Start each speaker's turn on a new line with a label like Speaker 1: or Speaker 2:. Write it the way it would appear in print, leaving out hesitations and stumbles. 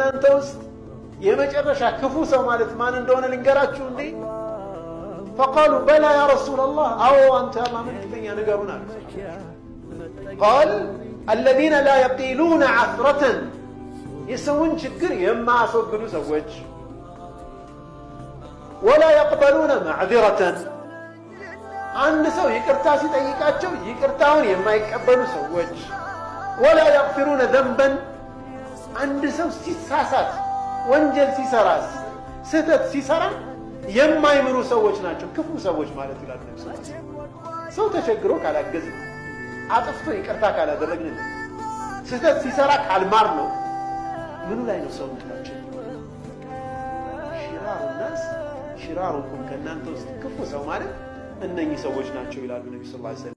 Speaker 1: ከእናንተ ውስጥ የመጨረሻ ክፉ ሰው ማለት ማን እንደሆነ ልንገራችሁ እንዴ? ፈቃሉ በላ ያ ረሱላላህ፣ አዎ አንተ አላህ መልክተኛ ንገሩን አሉ። ቃል አለዚነ ላ የቂሉነ ዐስረተን፣ የሰውን ችግር የማያስወግዱ ሰዎች፣ ወላ የቅበሉነ መዕዚረተን፣ አንድ ሰው ይቅርታ ሲጠይቃቸው ይቅርታውን የማይቀበሉ ሰዎች፣ ወላ የግፊሩነ ዘንበን፣ አንድ ሰው ሲሳሳት ወንጀል ሲሰራ ስህተት ሲሰራ የማይምሩ ሰዎች ናቸው ክፉ ሰዎች ማለት ይላል ነብዩ ሰለላሁ ዐለይሂ ወሰለም። ሰው ተቸግሮ ካላገዝን፣ አጥፍቶ ይቅርታ ካላደረግን፣ ስህተት ሲሰራ ካልማር ነው ምኑ ላይ ነው ሰውነታችን? ሽራሩ ናስ ሽራሩኩም፣ ከእናንተ ውስጥ ክፉ ሰው ማለት እነኚህ ሰዎች ናቸው ይላሉ ነብዩ ሰለላሁ ዐለይሂ ወሰለም።